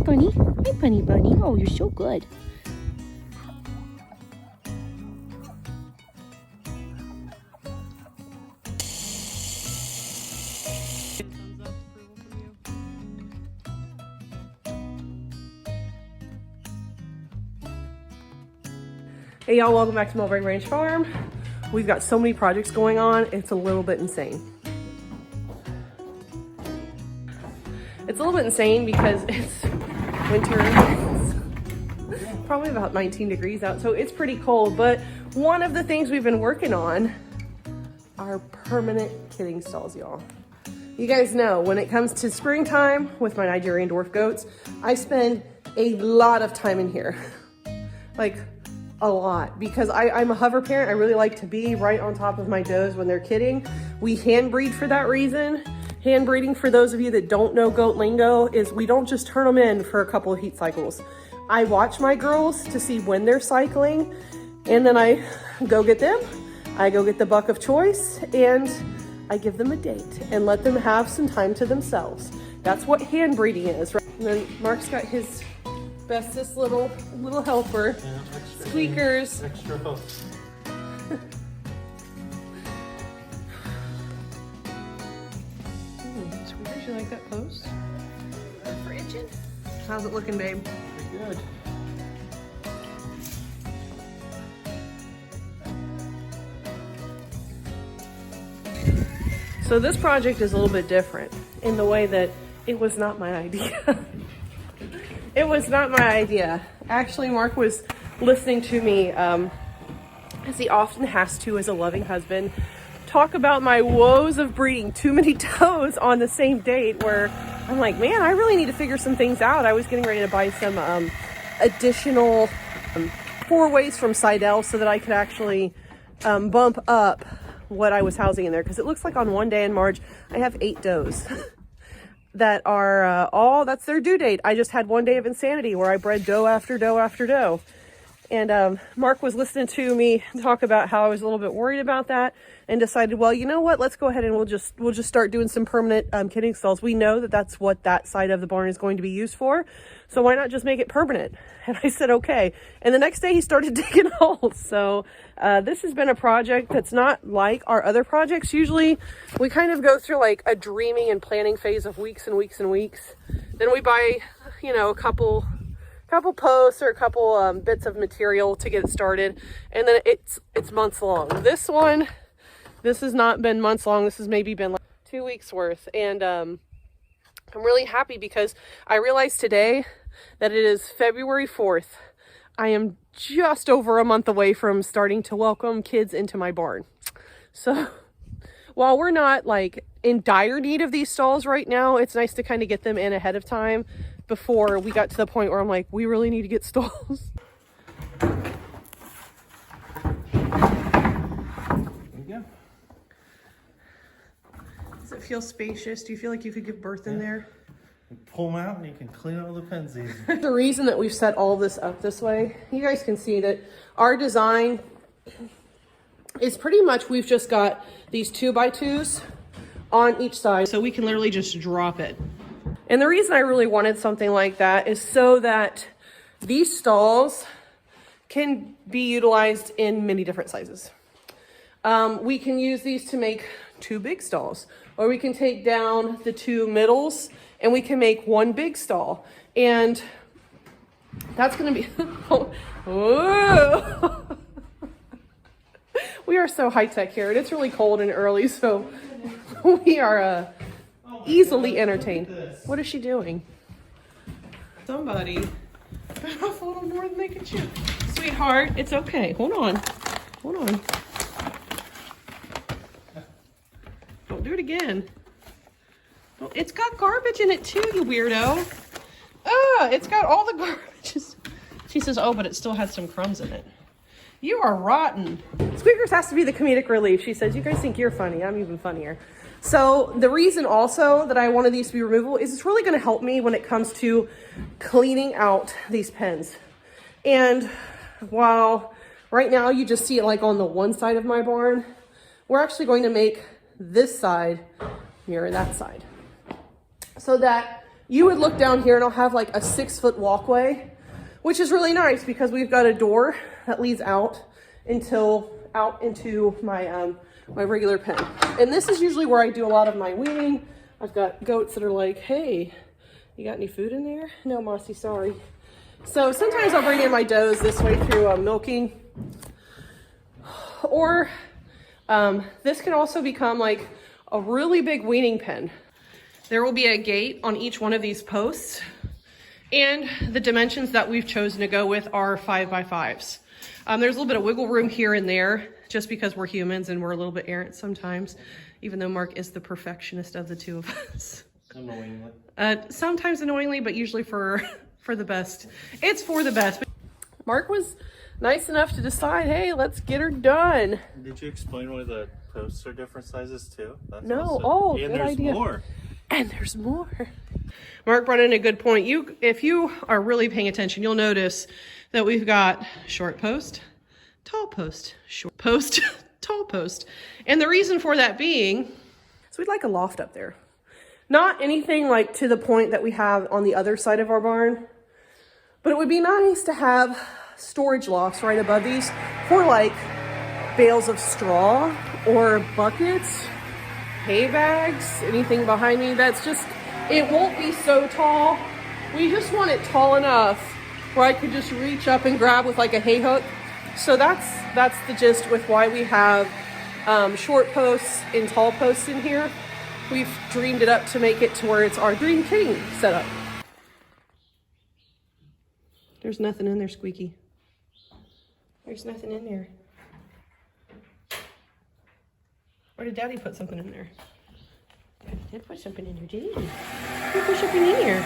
bunny. Hi, bunny bunny. Oh, you're so good. Hey y'all, welcome back to Mulberry Ranch Farm. We've got so many projects going on, it's a little bit insane. It's a little bit insane because it's winter. It's probably about 19 degrees out, so it's pretty cold. But one of the things we've been working on are permanent kidding stalls, y'all. You guys know when it comes to springtime with my Nigerian dwarf goats, I spend a lot of time in here. Like, a lot, because I'm a hover parent. I really like to be right on top of my does when they're kidding. We hand breed for that reason. Hand breeding, for those of you that don't know goat lingo, is we don't just turn them in for a couple of heat cycles. I watch my girls to see when they're cycling, and then I go get them. I go get the buck of choice, and I give them a date and let them have some time to themselves. That's what hand breeding is, right? And then Mark's got his bestest little helper. Yeah, Squeakers. Extra host. Squeakers, you like that post? For itching? How's it looking, babe? Pretty good. So this project is a little bit different in the way that it was not my idea. It was not my idea. Actually, Mark was listening to me, as he often has to as a loving husband, talk about my woes of breeding too many does on the same date, where I'm like, man, I really need to figure some things out. I was getting ready to buy some additional 4-ways from Seidel so that I could actually bump up what I was housing in there, because it looks like on one day in March, I have 8 does. That are that's their due date. I just had one day of insanity where I bred doe after doe after doe. And Mark was listening to me talk about how I was a little bit worried about that, and decided, well, you know what, let's go ahead and we'll just start doing some permanent kidding stalls. We know that that's what that side of the barn is going to be used for, so why not just make it permanent? And I said, okay. And the next day he started digging holes. So this has been a project that's not like our other projects. Usually we kind of go through like a dreaming and planning phase of weeks and weeks and weeks. Then we buy, you know, a couple posts or a couple bits of material to get it started, and then it's months long. This has not been months long. This has maybe been like 2 weeks worth, and I'm really happy because I realized today that it is February 4th. I am just over a month away from starting to welcome kids into my barn. So while we're not like in dire need of these stalls right now, it's nice to kind of get them in ahead of time before we got to the point where I'm like, we really need to get stalls. There you go. Does it feel spacious? Do you feel like you could give birth in there? You pull them out and you can clean all the pens easy. The reason that we've set all this up this way, you guys can see that our design is pretty much, we've just got these 2x2s on each side, so we can literally just drop it. And the reason I really wanted something like that is so that these stalls can be utilized in many different sizes. We can use these to make 2 big stalls, or we can take down the 2 middles and we can make 1 big stall. And that's going to be, whoa. We are so high tech here, and it's really cold and early, so we are easily entertained. What is she doing? Somebody bit off a little more than they can chew. Sweetheart, it's okay. Hold on. Hold on. Don't do it again. Oh, it's got garbage in it too, you weirdo. Ah, it's got all the garbage. She says, oh, but it still has some crumbs in it. You are rotten. Squeakers has to be the comedic relief. She says, you guys think you're funny. I'm even funnier. So the reason also that I wanted these to be removable is it's really going to help me when it comes to cleaning out these pens. And while right now you just see it like on the one side of my barn, we're actually going to make this side mirror that side, so that you would look down here and I'll have like a 6-foot walkway, which is really nice because we've got a door that leads out into my my regular pen. And this is usually where I do a lot of my weaning. I've got goats that are like, hey, you got any food in there? No, Mossy, sorry. So sometimes I'll bring in my does this way through milking. Or this can also become like a really big weaning pen. There will be a gate on each one of these posts, and the dimensions that we've chosen to go with are 5x5s. There's a little bit of wiggle room here and there, just because we're humans and we're a little bit errant sometimes, even though Mark is the perfectionist of the two of us. Annoyingly. Sometimes annoyingly, but usually for the best. It's for the best. Mark was nice enough to decide, hey, let's get her done. Did you explain why the posts are different sizes too? That's No. also... Oh, and good there's idea. more. And there's more. Mark brought in a good point. If you are really paying attention, you'll notice that we've got short post, tall post, short post, tall post. And the reason for that being, so we'd like a loft up there. Not anything like to the point that we have on the other side of our barn, but it would be nice to have storage lofts right above these for like bales of straw or buckets, hay bags, anything behind me. That's just, it won't be so tall. We just want it tall enough where I could just reach up and grab with like a hay hook. So that's the gist with why we have short posts and tall posts in here. We've dreamed it up to make it to where it's our dream kitting setup. There's nothing in there, Squeaky. There's nothing in there. Or did Daddy put something in there? Daddy did put something in there, did he? He put something in here.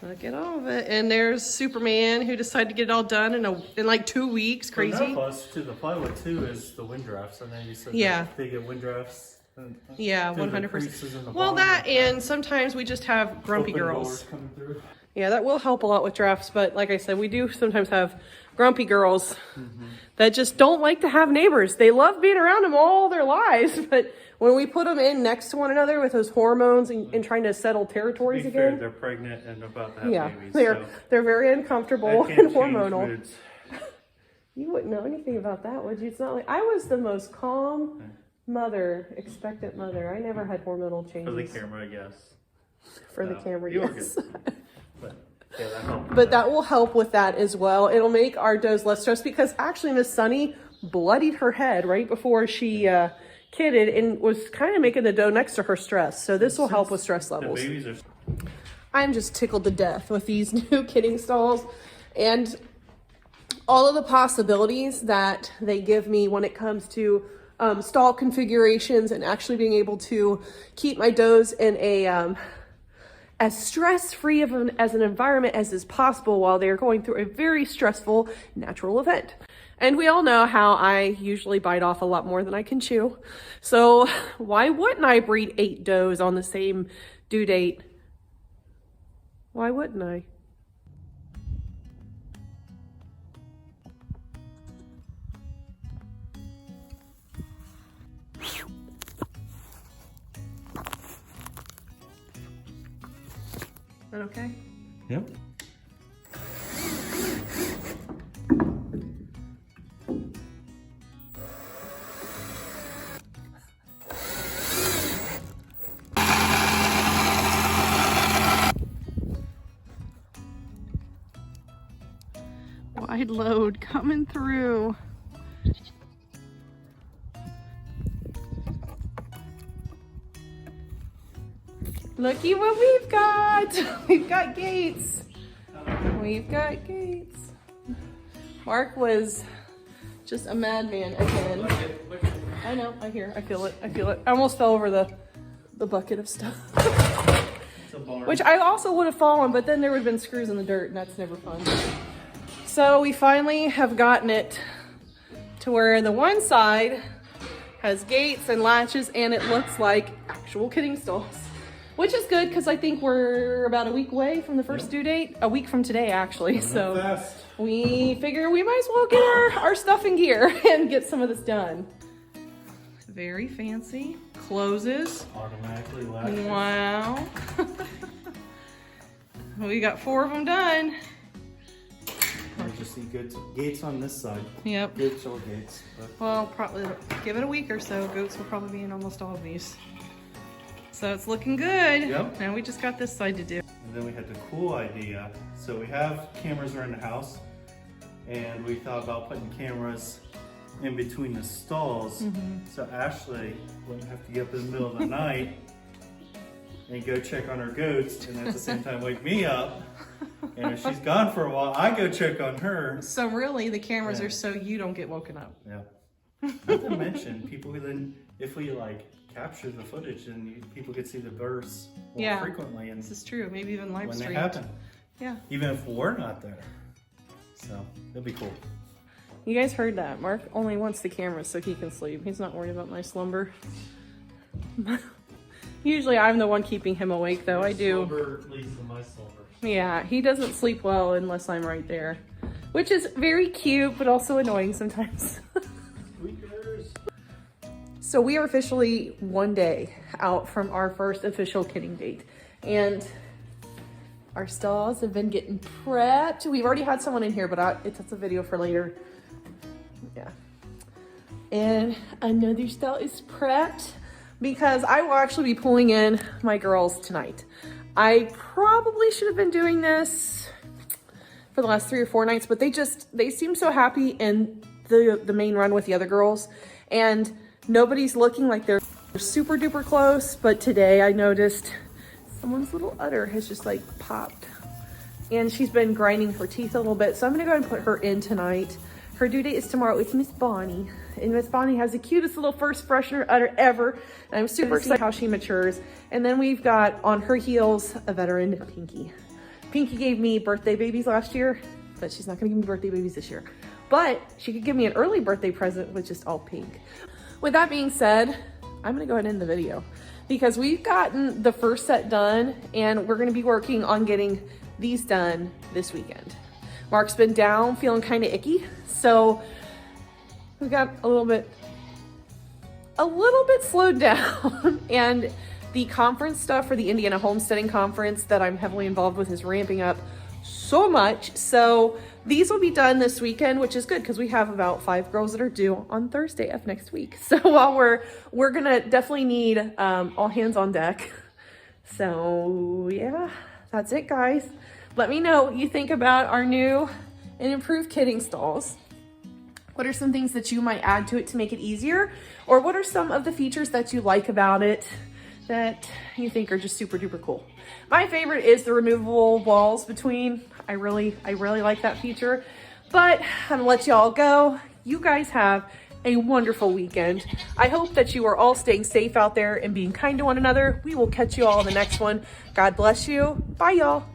Look at all of it. And there's Superman, who decided to get it all done in like 2 weeks. Crazy. No, plus to the plywood too is the wind drafts. And then you said that they get wind drafts. Yeah, 100%. Well, that and sometimes we just have grumpy girls. Coming through. Yeah, that will help a lot with drafts. But like I said, we do sometimes have grumpy girls that just don't like to have neighbors. They love being around them all their lives, but when we put them in next to one another with those hormones and trying to settle territories To be fair, again, they're pregnant and about to have babies. they're very uncomfortable That and can't change hormonal. moods. You wouldn't know anything about that, would you? It's not like I was the most calm mother, expectant mother. I never had hormonal changes. For the camera, I guess. For the camera, you were yes. good. But yeah, that helped. But that will help with that as well. It'll make our does less stressed because actually Miss Sunny bloodied her head right before she kidded and was kind of making the doe next to her stress. So this will help with stress levels. The babies are... I'm just tickled to death with these new kidding stalls and all of the possibilities that they give me when it comes to stall configurations and actually being able to keep my does in a as stress-free as an environment as is possible while they're going through a very stressful natural event. And we all know how I usually bite off a lot more than I can chew. So why wouldn't I breed 8 does on the same due date? Why wouldn't I? Is that okay? Yep. Wide load coming through. Looky what we've got. We've got gates. We've got gates. Mark was just a madman again. I know, I hear, I feel it, I feel it. I almost fell over the bucket of stuff. Which I also would have fallen, but then there would have been screws in the dirt, and that's never fun. So we finally have gotten it to where the one side has gates and latches, and it looks like actual kidding stalls. which is good because I think we're about a week away from the first due date. A week from today, actually. So we figure we might as well get our stuff in gear and get some of this done. Very fancy. Closes. Automatically latches. Wow. We got 4 of them done. I just see gates on this side. Yep. Gates or gates. But... Well, probably give it a week or so. Goats will probably be in almost all of these. So it's looking good. Yep. Now we just got this side to do. And then we had the cool idea. So we have cameras around the house, and we thought about putting cameras in between the stalls. So Ashley wouldn't have to get up in the middle of the night and go check on her goats, and at the same time wake me up. And if she's gone for a while, I go check on her. So really, the cameras are so you don't get woken up. Yeah. Not to mention, people who then, if we like capture the footage, then people could see the bursts more frequently. And this is true. Maybe even live when stream. they happen. Yeah. Even if we're not there. So it'll be cool. You guys heard that. Mark only wants the camera so he can sleep. He's not worried about my slumber. Usually I'm the one keeping him awake, though. I do. Slumber leads to my slumber. Yeah, he doesn't sleep well unless I'm right there, which is very cute, but also annoying sometimes. So we are officially 1 day out from our first official kidding date, and our stalls have been getting prepped. We've already had someone in here, but it's a video for later. Yeah. And another stall is prepped because I will actually be pulling in my girls tonight. I probably should have been doing this for the last 3 or 4 nights, but they seem so happy in the main run with the other girls, and nobody's looking like they're super duper close. But today I noticed someone's little udder has just like popped, and she's been grinding her teeth a little bit. So I'm gonna go ahead and put her in tonight. Her due date is tomorrow. It's Miss Bonnie, and Miss Bonnie has the cutest little first freshener udder ever. And I'm super excited how she matures. And then we've got on her heels a veteran, Pinky. Pinky gave me birthday babies last year, but she's not gonna give me birthday babies this year. But she could give me an early birthday present with just all pink. With that being said, I'm gonna go ahead and end the video because we've gotten the first set done, and we're gonna be working on getting these done this weekend. Mark's been down, feeling kind of icky, so we got a little bit slowed down. And the conference stuff for the Indiana Homesteading Conference that I'm heavily involved with is ramping up so much. So these will be done this weekend, which is good because we have about 5 girls that are due on Thursday of next week. So while we're gonna definitely need all hands on deck. So yeah, that's it, guys. Let me know what you think about our new and improved kidding stalls. What are some things that you might add to it to make it easier? Or what are some of the features that you like about it that you think are just super duper cool? My favorite is the removable walls between. I really like that feature. But I'm gonna let y'all go. You guys have a wonderful weekend. I hope that you are all staying safe out there and being kind to one another. We will catch you all in the next one. God bless you. Bye, y'all.